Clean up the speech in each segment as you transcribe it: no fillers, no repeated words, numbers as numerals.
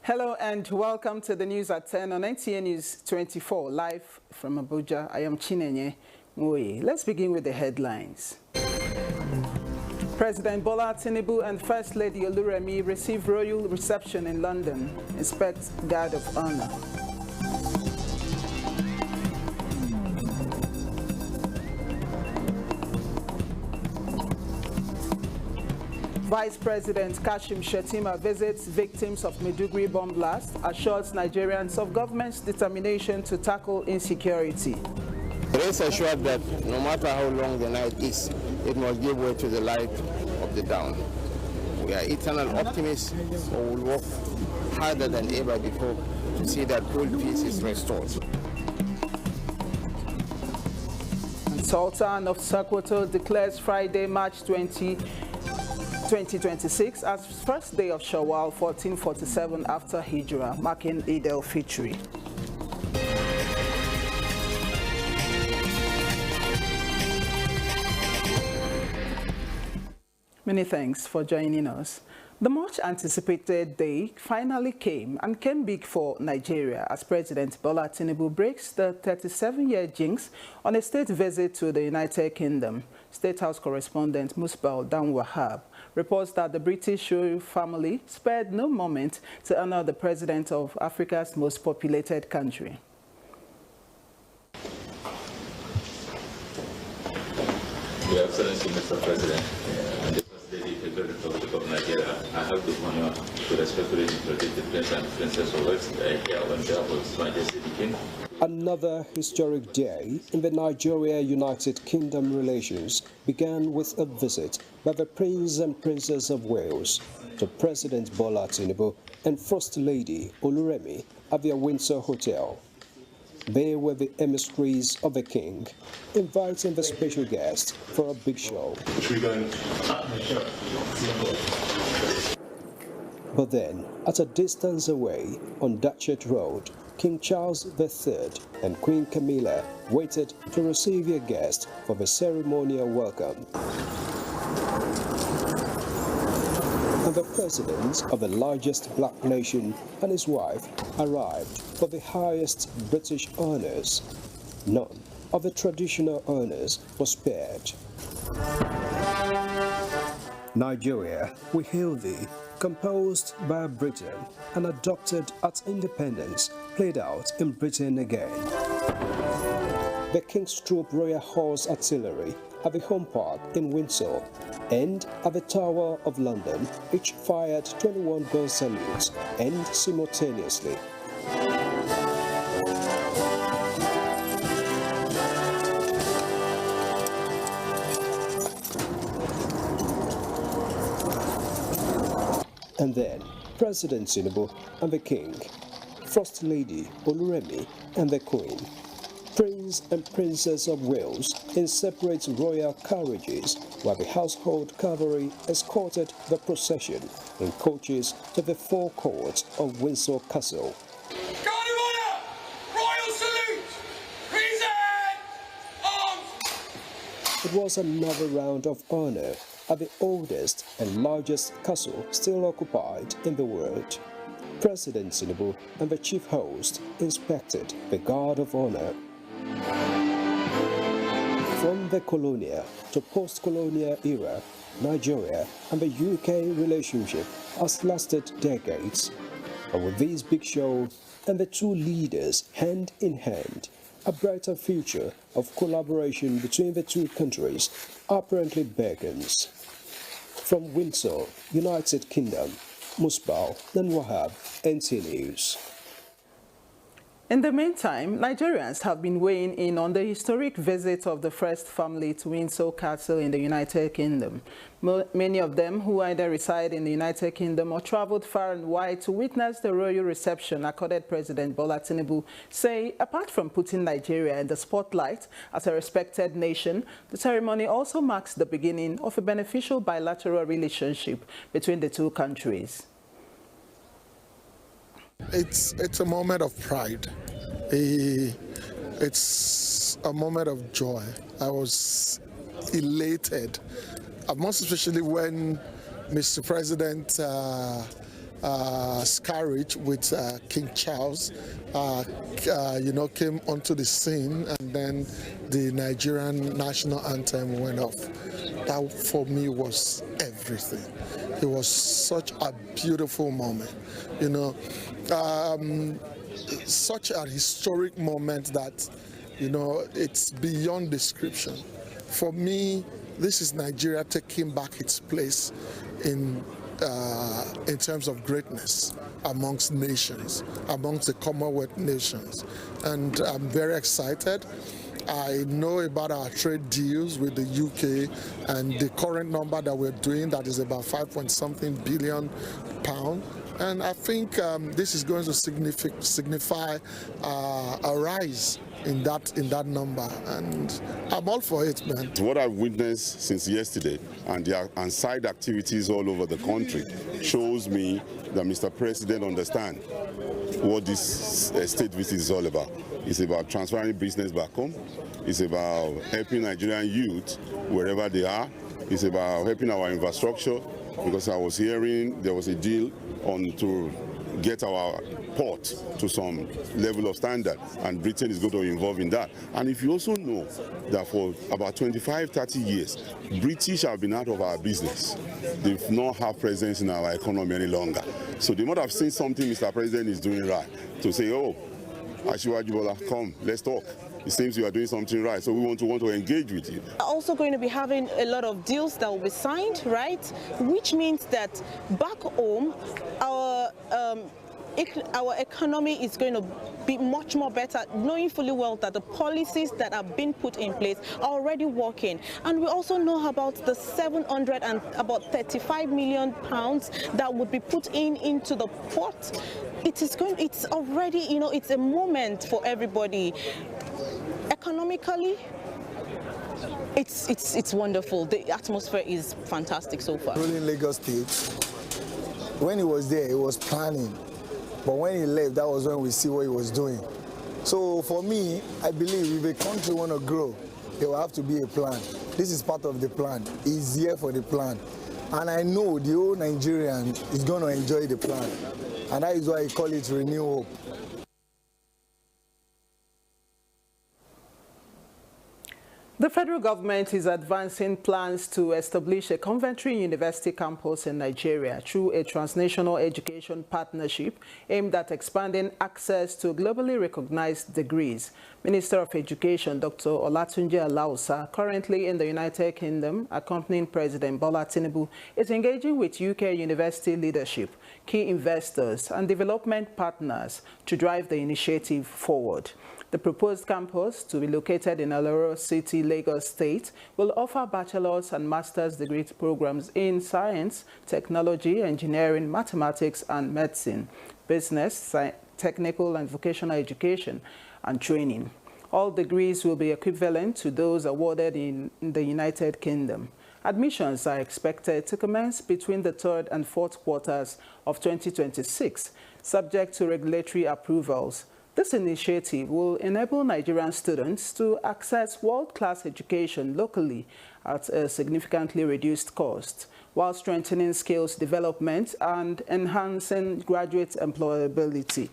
Hello and welcome to the news at 10 on NTA News 24, live from Abuja. I am Chinenye Moye. Let's begin with the headlines. President Bola Tinubu and First Lady Oluremi receive royal reception in London. Inspect Guard of Honor. Vice President Kashim Shettima visits victims of Maiduguri bomb blast, assures Nigerians of government's determination to tackle insecurity. Rest assured that no matter how long the night is, it must give way to the light of the dawn. We are eternal optimists who will work harder than ever before to see that world peace is restored. Sultan of Sokoto declares Friday, March 2026 as first day of Shawwal 1447 after Hijrah, marking Eid al-Fitr. Many thanks for joining us. The much anticipated day finally came and came big for Nigeria as President Bola Tinubu breaks the 37-year jinx on a state visit to the United Kingdom. State House correspondent Musbal Dan Wahab reports that the British royal family spared no moment to honor the president of Africa's most populated country. Your Excellency, Mr. President, and the First Lady of the Republic of Nigeria, I have the honor to respectfully introduce the Prince and Princess of Wales here on behalf of His Majesty the King. Another historic day in the Nigeria-United Kingdom relations began with a visit by the Prince and Princess of Wales to President Bola Tinubu and First Lady Oluremi at their Windsor Hotel. They were the emissaries of the King, inviting the special guest for a big show. But then, at a distance away on Datchet Road, King Charles III and Queen Camilla waited to receive their guest for the ceremonial welcome. And the president of the largest black nation and his wife arrived for the highest British honors. None of the traditional honors was spared. Nigeria, we hail thee, composed by Britain and adopted at independence, played out in Britain again. The King's Troop Royal Horse Artillery at the Home Park in Windsor and at the Tower of London each fired 21 gun salutes and simultaneously. And then President Tinubu and the King, First Lady Oluremi and the Queen, Prince and Princess of Wales in separate royal carriages, while the household cavalry escorted the procession in coaches to the forecourt of Windsor Castle. Guard of Honor! Royal salute! Present! Arms! It was another round of honor at the oldest and largest castle still occupied in the world. President Tinubu and the chief host inspected the Guard of Honor. From the colonial to post-colonial era, Nigeria and the UK relationship has lasted decades. And with this big show and the two leaders hand in hand, a brighter future of collaboration between the two countries apparently beckons. From Windsor, United Kingdom, Musbal Dan Wahab, NTA News. In the meantime, Nigerians have been weighing in on the historic visit of the first family to Windsor Castle in the United Kingdom. Many of them who either reside in the United Kingdom or traveled far and wide to witness the royal reception accorded President Bola Tinubu say, apart from putting Nigeria in the spotlight as a respected nation, the ceremony also marks the beginning of a beneficial bilateral relationship between the two countries. It's a moment of pride. It's a moment of joy. I was elated, most especially when Mr. President Scarridge with King Charles, came onto the scene, and then the Nigerian national anthem went off. That for me was everything. It was such a beautiful moment, such a historic moment that, it's beyond description. For me, this is Nigeria taking back its place in terms of greatness amongst nations, amongst the Commonwealth nations. And I'm very excited. I know about our trade deals with the UK, and the current number that we're doing, that is about 5-point-something billion pounds. And I think this is going to signify a rise in that number, and I'm all for it, man. What I've witnessed since yesterday and the side activities all over the country shows me that Mr. President understands what this state visit is all about. It's about transferring business back home. It's about helping Nigerian youth wherever they are. It's about helping our infrastructure, because I was hearing there was a deal to get our port to some level of standard, and Britain is going to be involved in that. And if you also know that for about 25-30 years, British have been out of our business. They've not have presence in our economy any longer. So they might have seen something Mr. President is doing right to say, oh, Asiwaju Bola, come, let's talk. It seems you are doing something right, so we want to engage with you. Also going to be having a lot of deals that will be signed, right? Which means that back home, our economy is going to be much more better, knowing fully well that the policies that have been put in place are already working. And we also know about the 735 million pounds that would be put into the port. It's already, it's a moment for everybody. Economically, it's wonderful. The atmosphere is fantastic so far. Ruling Lagos State, when he was there, he was planning. But when he left, that was when we see what he was doing. So for me, I believe if a country want to grow, there will have to be a plan. This is part of the plan. He's here for the plan. And I know the whole Nigerian is going to enjoy the plan. And that is why I call it Renew Hope. The federal government is advancing plans to establish a Coventry University campus in Nigeria through a transnational education partnership aimed at expanding access to globally recognized degrees. Minister of Education Dr. Olatunji Alausa, currently in the United Kingdom, accompanying President Bola Tinubu, is engaging with UK university leadership, key investors and development partners to drive the initiative forward. The proposed campus, to be located in Aloro City, Lagos State, will offer bachelor's and master's degree programs in science, technology, engineering, mathematics and medicine, business, technical and vocational education and training. All degrees will be equivalent to those awarded in the United Kingdom. Admissions are expected to commence between the third and fourth quarters of 2026, subject to regulatory approvals. This initiative will enable Nigerian students to access world-class education locally at a significantly reduced cost, while strengthening skills development and enhancing graduate employability.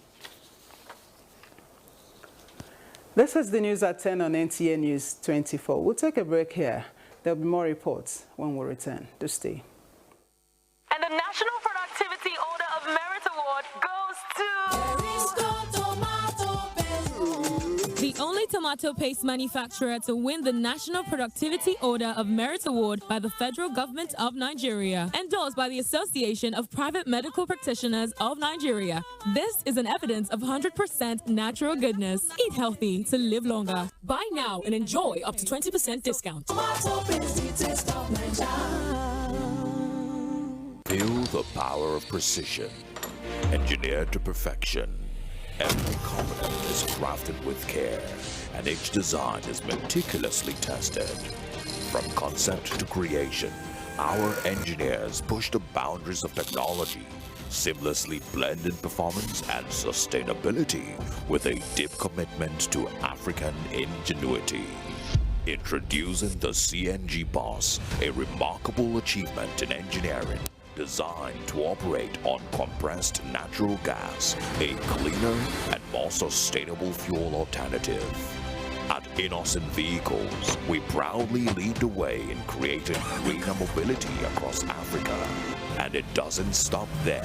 This is the news at 10 on NTA News 24. We'll take a break here. There'll be more reports when we return. Do stay. And the National Productivity Order of Merit Award goes to... The only tomato paste manufacturer to win the National Productivity Order of Merit Award by the Federal Government of Nigeria, endorsed by the Association of Private Medical Practitioners of Nigeria. This is an evidence of 100% natural goodness. Eat healthy to live longer. Buy now and enjoy up to 20% discount. Feel the power of precision, engineered to perfection. Every component is crafted with care, and each design is meticulously tested. From concept to creation, our engineers push the boundaries of technology, seamlessly blending performance and sustainability with a deep commitment to African ingenuity. Introducing the CNG Boss, a remarkable achievement in engineering, designed to operate on compressed natural gas, a cleaner and more sustainable fuel alternative. At Innocent Vehicles, we proudly lead the way in creating greener mobility across Africa. And it doesn't stop there.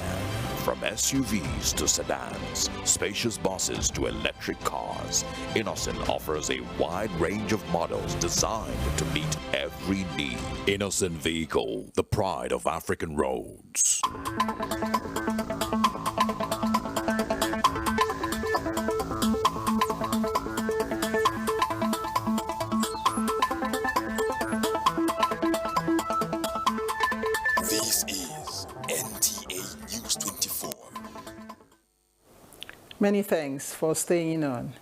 From SUVs to sedans, spacious buses to electric cars, Innocent offers a wide range of models designed to meet every need. Innocent Vehicle, the pride of African roads. This is NTA News 24. Many thanks for staying on.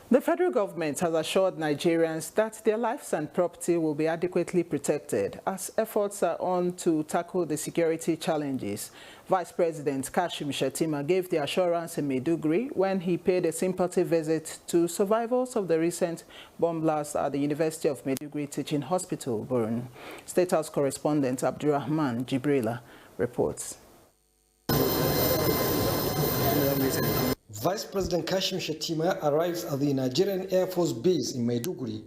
The federal government has assured Nigerians that their lives and property will be adequately protected as efforts are on to tackle the security challenges. Vice President Kashim Shettima gave the assurance in Maiduguri when he paid a sympathy visit to survivors of the recent bomb blast at the University of Maiduguri Teaching Hospital, Borno. State House correspondent Abdurrahman Jibrila reports. Vice President Kashim Shettima arrives at the Nigerian Air Force Base in Maiduguri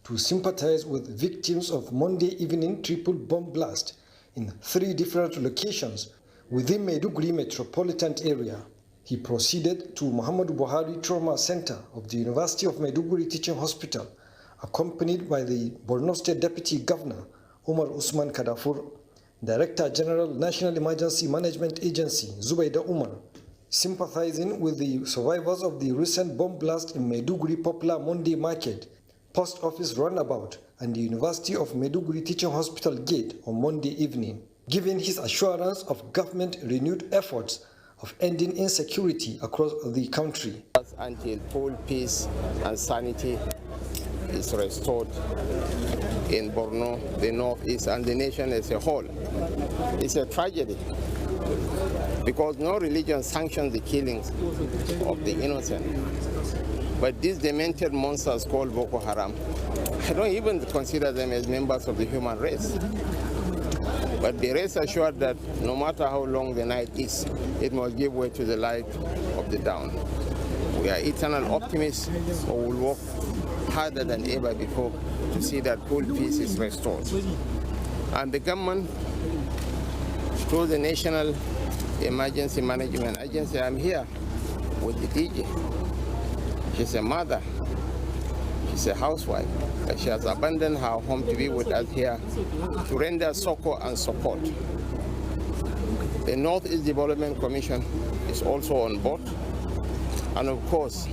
to sympathize with victims of Monday evening triple bomb blast in 3 different locations within Maiduguri metropolitan area. He proceeded to Muhammadu Buhari Trauma Center of the University of Maiduguri Teaching Hospital, accompanied by the Borno State Deputy Governor Umar Usman Kadafur, Director General National Emergency Management Agency Zubaida Umar, sympathizing with the survivors of the recent bomb blast in Maiduguri Popular Monday Market, Post Office Roundabout, and the University of Maiduguri Teaching Hospital Gate on Monday evening, giving his assurance of government renewed efforts of ending insecurity across the country. Until full peace and sanity is restored in Borno, the Northeast, and the nation as a whole. It's a tragedy because no religion sanctions the killings of the innocent. But these demented monsters called Boko Haram, I don't even consider them as members of the human race. But be rest assured that no matter how long the night is, it must give way to the light of the dawn. We are eternal optimists who will work harder than ever before to see that full peace is restored. And the government, through the National Emergency Management Agency, I'm here with the DJ. She's a mother, she's a housewife, and she has abandoned her home to be with us here to render succor and support. The Northeast Development Commission is also on board, and of course,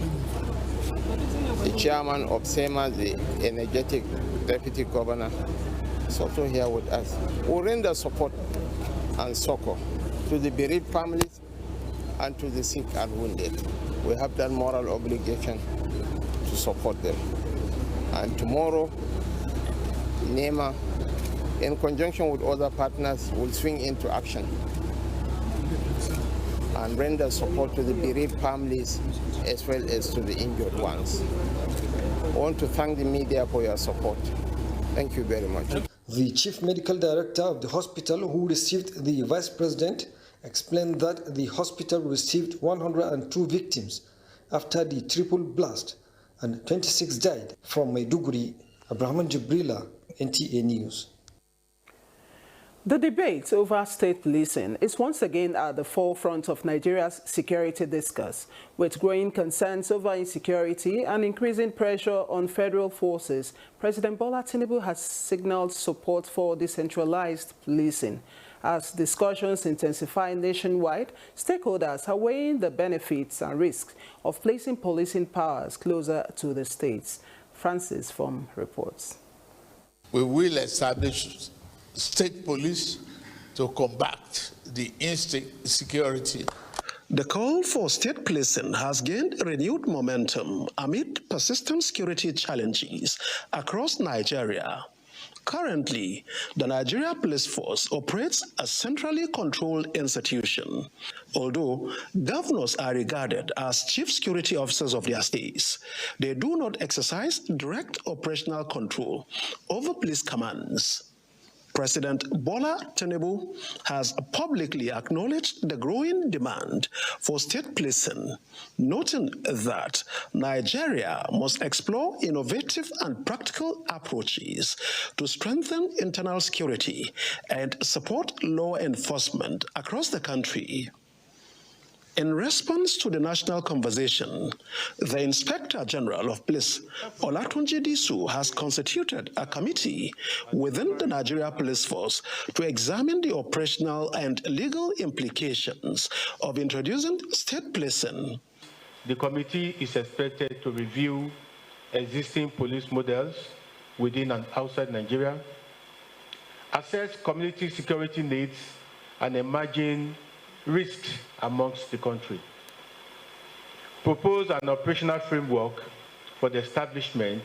the chairman of SEMA, the energetic deputy governor, is also here with us. We render support and succor to the bereaved families and to the sick and wounded. We have that moral obligation to support them. And tomorrow, NEMA, in conjunction with other partners, will swing into action and render support to the bereaved families as well as to the injured ones. I want to thank the media for your support. Thank you very much. The chief medical director of the hospital, who received the vice president, explained that the hospital received 102 victims after the triple blast and 26 died. From Maiduguri, Abraham Jibrila, NTA News. The debate over state policing is once again at the forefront of Nigeria's security discourse, with growing concerns over insecurity and increasing pressure on federal forces. President Bola Tinubu has signaled support for decentralized policing. As discussions intensify nationwide, stakeholders are weighing the benefits and risks of placing policing powers closer to the states. Francis from reports. We will establish state police to combat the insecurity. The call for state policing has gained renewed momentum amid persistent security challenges across Nigeria. Currently, the Nigeria Police Force operates a centrally controlled institution. Although governors are regarded as chief security officers of their states, they do not exercise direct operational control over police commands. President Bola Tinubu has publicly acknowledged the growing demand for state policing, noting that Nigeria must explore innovative and practical approaches to strengthen internal security and support law enforcement across the country. In response to the national conversation, the Inspector General of Police, Olatunji Disu, has constituted a committee within the Nigeria Police Force to examine the operational and legal implications of introducing state policing. The committee is expected to review existing police models within and outside Nigeria, assess community security needs and emerging risks amongst the country, propose an operational framework for the establishment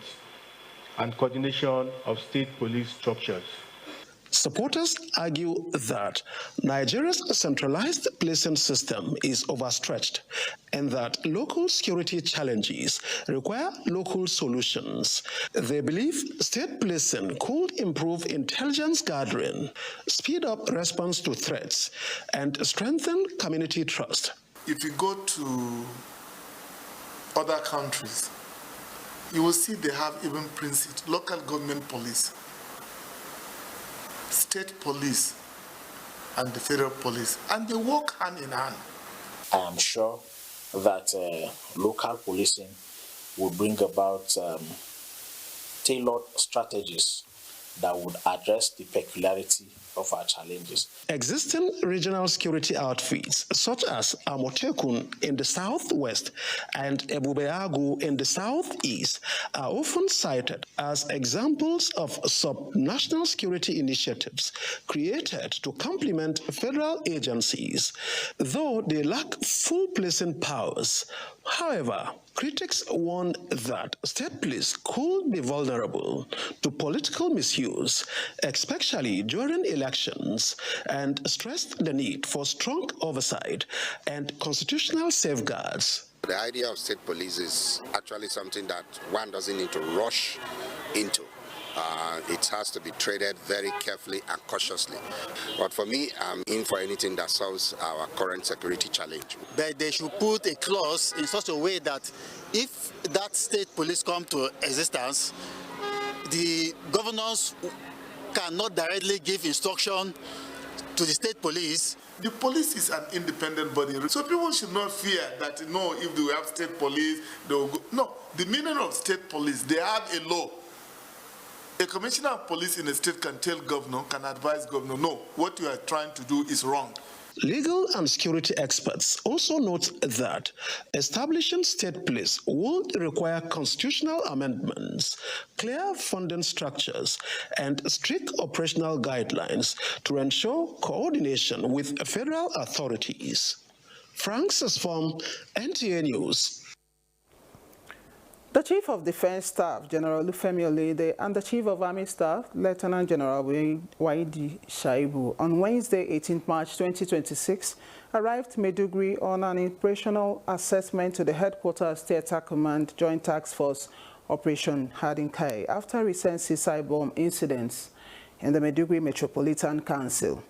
and coordination of state police structures. Supporters argue that Nigeria's centralized policing system is overstretched and that local security challenges require local solutions. They believe state policing could improve intelligence gathering, speed up response to threats, and strengthen community trust. If you go to other countries, you will see they have even local government police, state police, and the federal police, and they work hand in hand. I am sure that local policing will bring about tailored strategies that would address the peculiarity of our challenges. Existing regional security outfits such as Amotekun in the southwest and Ebubeagu in the southeast are often cited as examples of subnational security initiatives created to complement federal agencies, though they lack full policing powers. However, critics warn that state police could be vulnerable to political misuse, especially during elections, and stressed the need for strong oversight and constitutional safeguards. The idea of state police is actually something that one doesn't need to rush into. It has to be treated very carefully and cautiously. But for me, I'm in for anything that solves our current security challenge. But they should put a clause in such a way that if that state police come to existence, the governors cannot directly give instruction to the state police. The police is an independent body, so people should not fear that, no, if they have state police, they will go. No, the meaning of state police, they have a law. A commissioner of police in a state can tell governor, can advise governor, no, what you are trying to do is wrong. Legal and security experts also note that establishing state police would require constitutional amendments, clear funding structures, and strict operational guidelines to ensure coordination with federal authorities. Francis from NTA News. The Chief of Defense Staff, General Lufemi Olede, and the Chief of Army Staff, Lieutenant General Waidi Shaibu, on Wednesday, 18 March 2026, arrived Maiduguri on an operational assessment to the Headquarters Theater Command Joint Task Force Operation Hadinkai after recent suicide bomb incidents in the Maiduguri Metropolitan Council.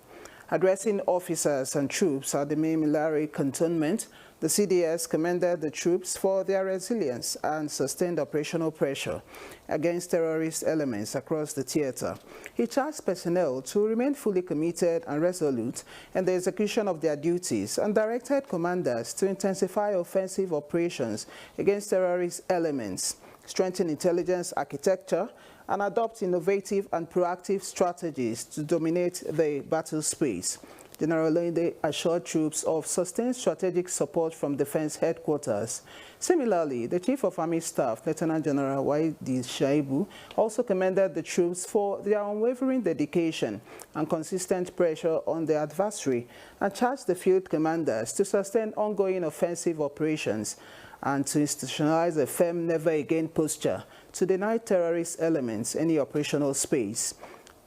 Addressing officers and troops at the main Milari cantonment, the CDS commended the troops for their resilience and sustained operational pressure against terrorist elements across the theater. He charged personnel to remain fully committed and resolute in the execution of their duties and directed commanders to intensify offensive operations against terrorist elements, strengthen intelligence architecture, and adopt innovative and proactive strategies to dominate the battle space. General Olede assured troops of sustained strategic support from Defense Headquarters. Similarly, the Chief of Army Staff, Lieutenant General Waidi Shaibu, also commended the troops for their unwavering dedication and consistent pressure on the adversary and charged the field commanders to sustain ongoing offensive operations and to institutionalize a firm never-again posture to deny terrorist elements any operational space.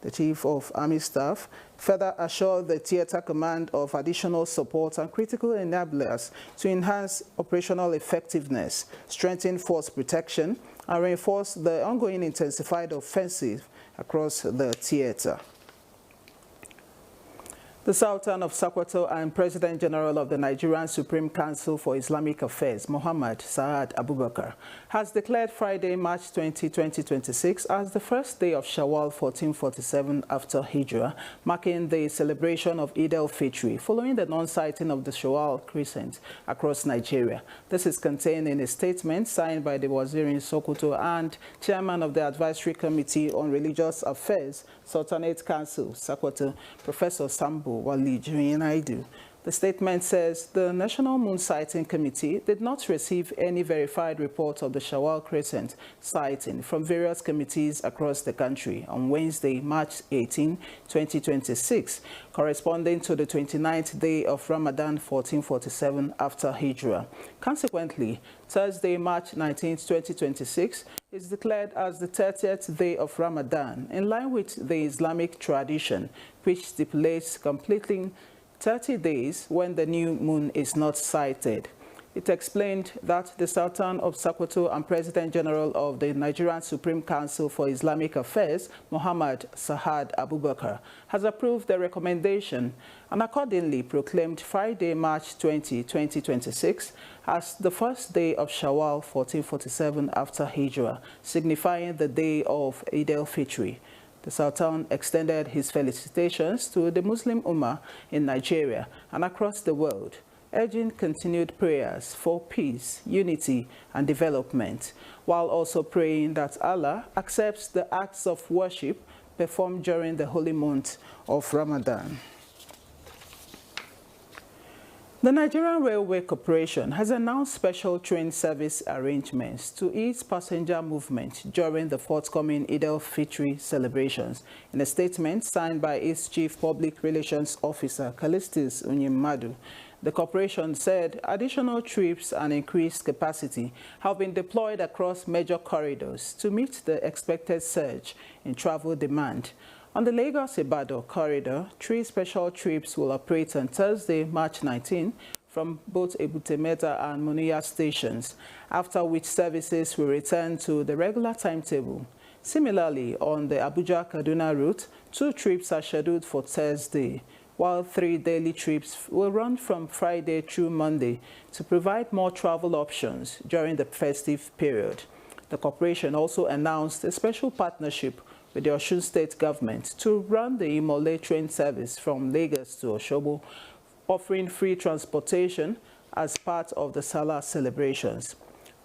The Chief of Army Staff further assured the Theater Command of additional support and critical enablers to enhance operational effectiveness, strengthen force protection, and reinforce the ongoing intensified offensive across the theater. The Sultan of Sokoto and President General of the Nigerian Supreme Council for Islamic Affairs, Muhammad Saad Abubakar, has declared Friday, March 20, 2026 as the first day of Shawwal 1447 after Hijrah, marking the celebration of Eid al-Fitr following the non-sighting of the Shawwal crescent across Nigeria. This is contained in a statement signed by the Wazir in Sokoto and Chairman of the Advisory Committee on Religious Affairs, Sultanate Council, Sokoto, Professor Sambo Wali Naidu. The statement says the National Moon Sighting Committee did not receive any verified report of the Shawwal crescent sighting from various committees across the country on Wednesday, March 18, 2026, corresponding to the 29th day of Ramadan 1447 after Hijrah. Consequently, Thursday, March 19, 2026 is declared as the 30th day of Ramadan, in line with the Islamic tradition, which stipulates completing 30 days when the new moon is not sighted. It explained that the Sultan of Sokoto and President General of the Nigerian Supreme Council for Islamic Affairs, Muhammad Saad Abubakar, has approved the recommendation and accordingly proclaimed Friday, March 20, 2026 as the first day of Shawwal 1447 after Hijrah, signifying the day of Eid al-Fitr. The Sultan extended his felicitations to the Muslim Ummah in Nigeria and across the world, urging continued prayers for peace, unity, and development, while also praying that Allah accepts the acts of worship performed during the holy month of Ramadan. The Nigerian Railway Corporation has announced special train service arrangements to ease passenger movement during the forthcoming Eid al-Fitr celebrations. In a statement signed by its Chief Public Relations Officer, Callistus Unyimadu, the corporation said additional trips and increased capacity have been deployed across major corridors to meet the expected surge in travel demand. On the Lagos-Ibadan corridor, 3 special trips will operate on Thursday, March 19, from both Ebute Metta and Moniya stations, after which services will return to the regular timetable. Similarly, on the Abuja-Kaduna route, 2 trips are scheduled for Thursday, while 3 daily trips will run from Friday through Monday to provide more travel options during the festive period. The corporation also announced a special partnership with the Osun State government to run the Imole train service from Lagos to Osogbo, offering free transportation as part of the Salah celebrations.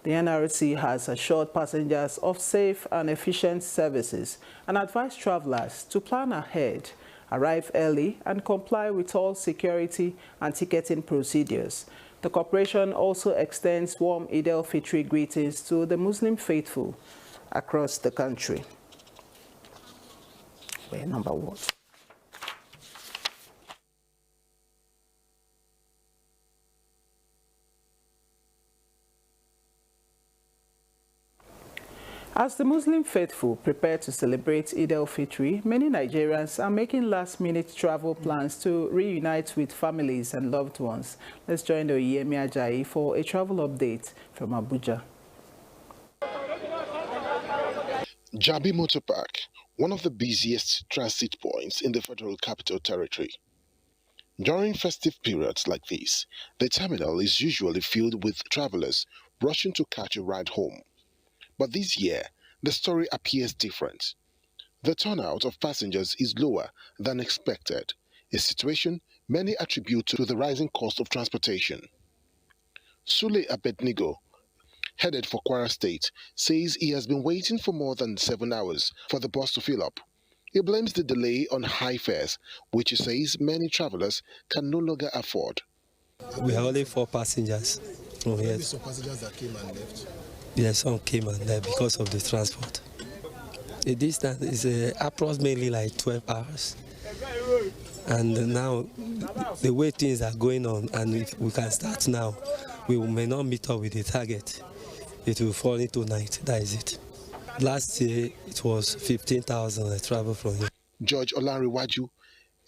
The NRC has assured passengers of safe and efficient services and advised travelers to plan ahead, arrive early, and comply with all security and ticketing procedures. The corporation also extends warm Eid al-Fitr greetings to the Muslim faithful across the country. Number 1. As the Muslim faithful prepare to celebrate Eid al-Fitr, many Nigerians are making last-minute travel plans to reunite with families and loved ones. Let's join the Oyemi Ajayi for a travel update from Abuja. Jabi Motor Park, one of the busiest transit points in the Federal Capital Territory. During festive periods like this, the terminal is usually filled with travelers rushing to catch a ride home. But this year, the story appears different. The turnout of passengers is lower than expected, a situation many attribute to the rising cost of transportation. Sule Abednego, headed for Kwara State, says he has been waiting for more than 7 hours for the bus to fill up. He blames the delay on high fares, which he says many travelers can no longer afford. We have only 4 passengers. Oh, yes. Maybe some passengers that came and left. Yes, some came and left because of the transport. The distance is approximately like 12 hours. And now, the way things are going on, and if we can start now, we may not meet up with the target. It will fall into night, that is it. Last year, it was 15,000 I traveled from here. George Olanrewaju,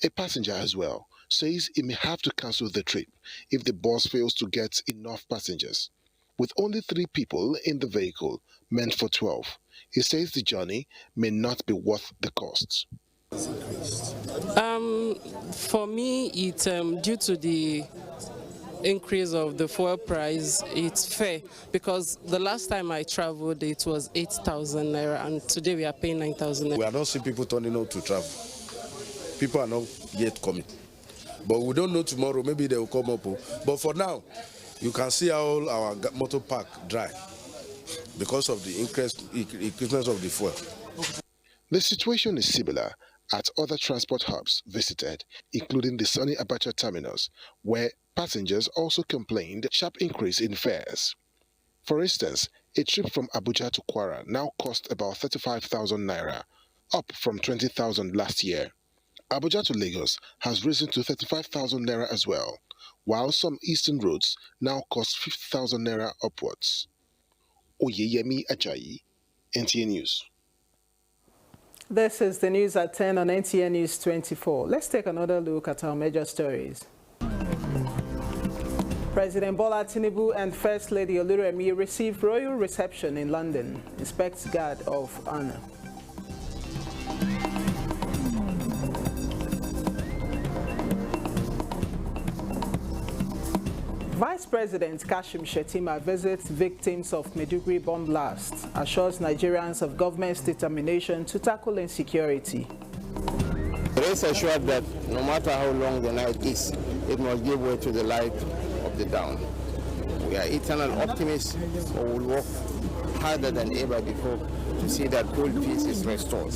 a passenger as well, says he may have to cancel the trip if the bus fails to get enough passengers. With only 3 people in the vehicle, meant for 12, he says the journey may not be worth the costs. For me, it's due to the increase of the fuel price. It's fair because the last time I traveled, it was 8,000 naira, and today we are paying 9,000 naira. We are not seeing people turning out to travel. People are not yet coming, but we don't know tomorrow. Maybe they will come up. But for now, you can see how our motor park dry because of the increase of the fuel. The situation is similar at other transport hubs visited, including the Sunny Abuja terminus, where passengers also complained sharp increase in fares. For instance, a trip from Abuja to Kwara now costs about 35,000 naira, up from 20,000 last year. Abuja to Lagos has risen to 35,000 naira as well, while some eastern routes now cost 50,000 naira upwards. Oyeyemi Ajayi, NTA News. This is the news at 10 on NTA News 24. Let's take another look at our major stories. President Bola Tinubu and First Lady Oluremi received royal reception in London. Inspects Guard of Honor. Vice President Kashim Shettima visits victims of Maiduguri bomb blast, assures Nigerians of government's determination to tackle insecurity. Rest assured that no matter how long the night is, it must give way to the light of the dawn. We are eternal optimists who will work harder than ever before to see that whole peace is restored.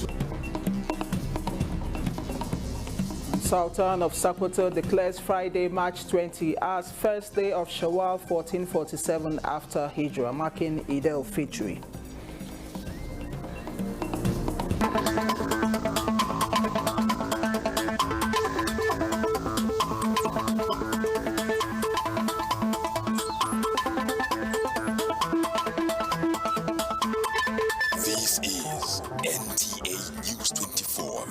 Sultan of Sokoto declares Friday, March 20 as first day of Shawwal 1447 after Hijrah, marking Eid al-Fitr. This is NTA News 24.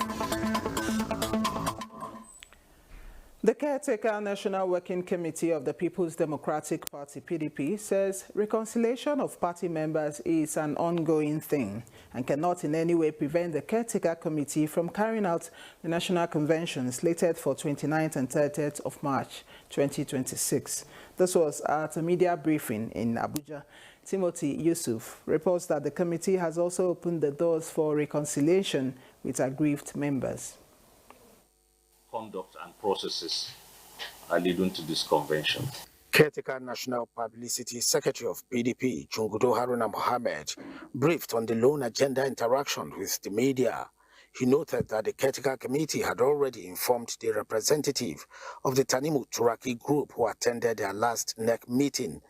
The caretaker National Working Committee of the People's Democratic Party, PDP, says reconciliation of party members is an ongoing thing and cannot in any way prevent the caretaker committee from carrying out the national convention slated for 29th and 30th of March 2026. This was at a media briefing in Abuja. Timothy Yusuf reports that the committee has also opened the doors for reconciliation with aggrieved members. Conduct and processes are leading to this convention. Caretaker National Publicity Secretary of PDP, Chungudo Haruna Mohammed, briefed on the lone agenda interaction with the media. He noted that the caretaker committee had already informed the representative of the Tanimu Turaki group who attended their last NEC meeting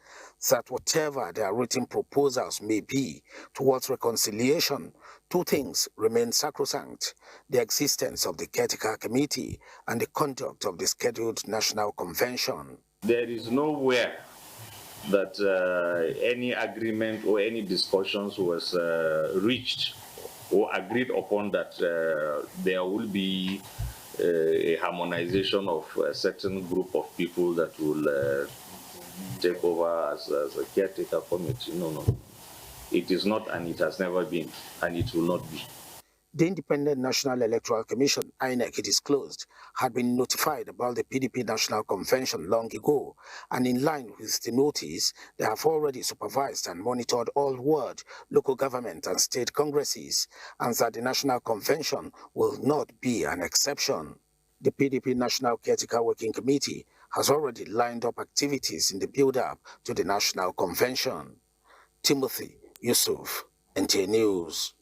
that whatever their written proposals may be towards reconciliation, two things remain sacrosanct: the existence of the caretaker committee and the conduct of the scheduled national convention. There is nowhere that any agreement or any discussions was reached or agreed upon that there will be a harmonization of a certain group of people that will take over as a caretaker committee. No. It is not, and it has never been, and it will not be. The Independent National Electoral Commission, INEC, it is closed, had been notified about the PDP National Convention long ago, and in line with the notice, they have already supervised and monitored all ward, local government and state congresses, and that the National Convention will not be an exception. The PDP National Caretaker Working Committee has already lined up activities in the build-up to the National Convention. Timothy Yusuf, NTA News.